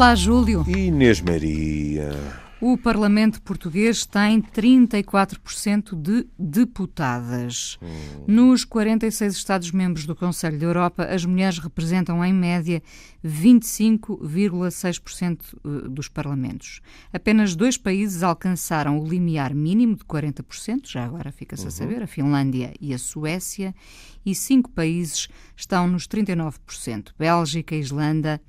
Olá, Júlio. Inês Maria. O Parlamento português tem 34% de deputadas. Nos 46 Estados-membros do Conselho da Europa, as mulheres representam, em média, 25,6% dos parlamentos. Apenas 2 países alcançaram o limiar mínimo de 40%, já agora fica-se a saber, a Finlândia e a Suécia, e 5 países estão nos 39%, Bélgica, Islândia,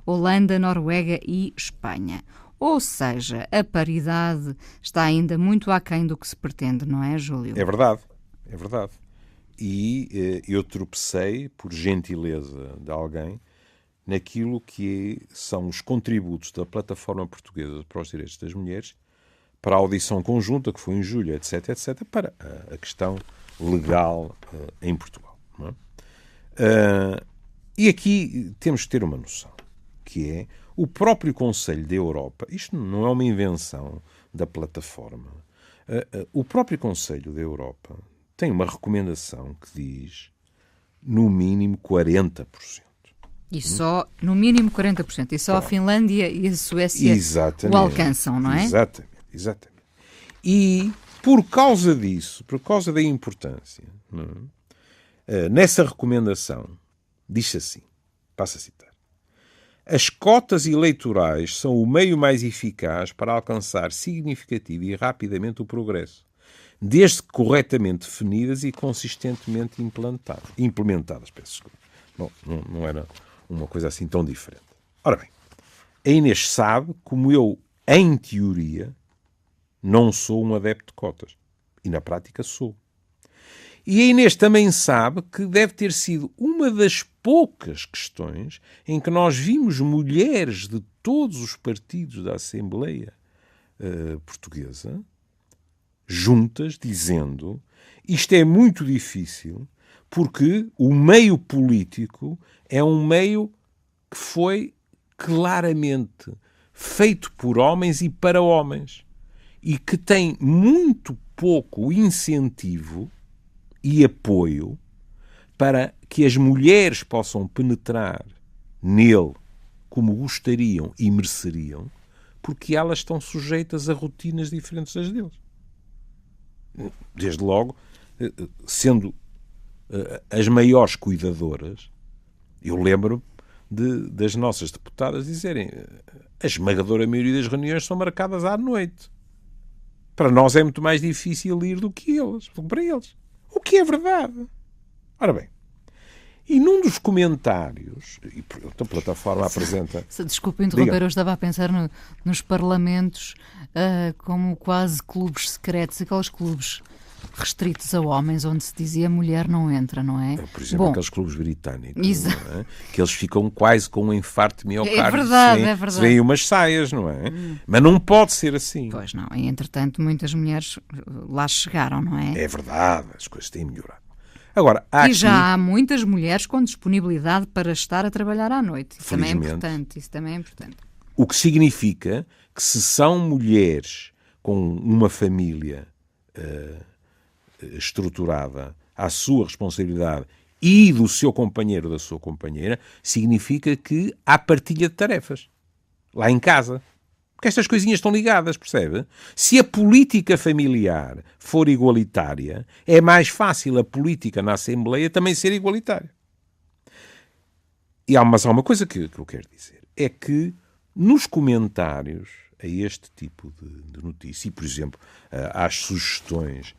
Holanda, Noruega e Espanha. Ou seja, a paridade está ainda muito aquém do que se pretende, não é, Júlio? É verdade, é verdade. E eu tropecei, por gentileza de alguém, naquilo que são os contributos da Plataforma Portuguesa para os Direitos das Mulheres para a audição conjunta, que foi em julho, etc., para a questão legal em Portugal. Não é? E aqui temos que ter uma noção, que é o próprio Conselho da Europa. Isto não é uma invenção da plataforma. O próprio Conselho da Europa tem uma recomendação que diz no mínimo 40%. E só, no mínimo 40%. E só a Finlândia e a Suécia o alcançam, não é? Exatamente. E por causa disso, por causa da importância, não é? Nessa recomendação, diz assim, passo a citar: as cotas eleitorais são o meio mais eficaz para alcançar significativo e rapidamente o progresso, desde que corretamente definidas e consistentemente implementadas. Peço desculpa. Bom, não era uma coisa assim tão diferente. Ora bem, a Inês sabe como eu, em teoria, não sou um adepto de cotas. E na prática sou. E a Inês também sabe que deve ter sido uma das poucas questões em que nós vimos mulheres de todos os partidos da Assembleia Portuguesa juntas dizendo: isto é muito difícil porque o meio político é um meio que foi claramente feito por homens e para homens e que tem muito pouco incentivo e apoio para que as mulheres possam penetrar nele como gostariam e mereceriam, porque elas estão sujeitas a rotinas diferentes das deles. Desde logo, sendo as maiores cuidadoras, eu lembro das nossas deputadas dizerem: a esmagadora maioria das reuniões são marcadas à noite. Para nós é muito mais difícil ir do que para eles. O que é verdade. Ora bem, e num dos comentários, e a plataforma apresenta... Desculpa interromper, eu estava a pensar nos parlamentos como quase clubes secretos, aqueles clubes restritos a homens, onde se dizia mulher não entra, não é? Por exemplo, aqueles clubes britânicos, não é? Que eles ficam quase com um infarto de miocárdio. É verdade. Se veem umas saias, não é? Mas não pode ser assim. Pois não, e entretanto muitas mulheres lá chegaram, não é? É verdade, as coisas têm melhorado. Agora, já há muitas mulheres com disponibilidade para estar a trabalhar à noite. Isso também é importante. O que significa que se são mulheres com uma família estruturada à sua responsabilidade e do seu companheiro ou da sua companheira, significa que há partilha de tarefas lá em casa. Porque estas coisinhas estão ligadas, percebe? Se a política familiar for igualitária, é mais fácil a política na Assembleia também ser igualitária. Mas há uma coisa que eu quero dizer. É que nos comentários a este tipo de notícia, e por exemplo, às sugestões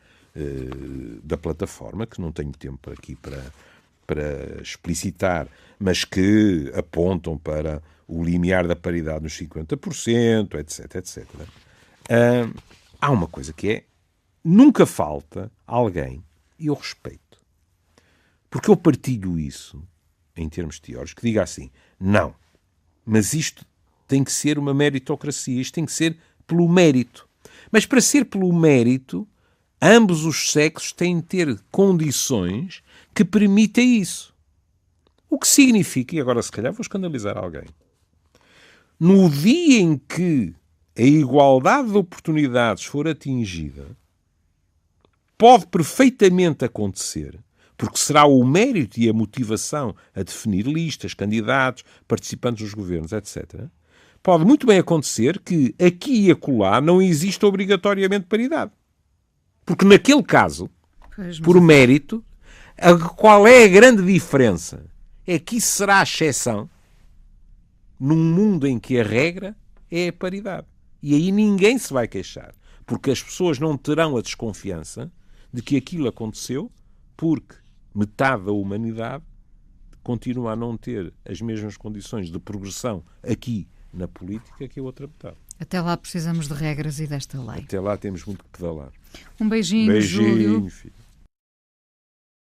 da plataforma, que não tenho tempo aqui para explicitar, mas que apontam para o limiar da paridade nos 50%, etc. Há uma coisa que é: nunca falta alguém, e eu respeito, porque eu partilho isso em termos teóricos, que diga assim: não, mas isto tem que ser uma meritocracia, isto tem que ser pelo mérito. Mas para ser pelo mérito, ambos os sexos têm de ter condições que permitem isso. O que significa, e agora se calhar vou escandalizar alguém, no dia em que a igualdade de oportunidades for atingida, pode perfeitamente acontecer, porque será o mérito e a motivação a definir listas, candidatos, participantes dos governos, etc., pode muito bem acontecer que aqui e acolá não exista obrigatoriamente paridade. Porque naquele caso, por mérito, qual é a grande diferença? É que isso será a exceção num mundo em que a regra é a paridade. E aí ninguém se vai queixar, porque as pessoas não terão a desconfiança de que aquilo aconteceu porque metade da humanidade continua a não ter as mesmas condições de progressão aqui na política que a outra metade. Até lá precisamos de regras e desta lei. Até lá temos muito que pedalar. Um beijinho, Júlio. Filho.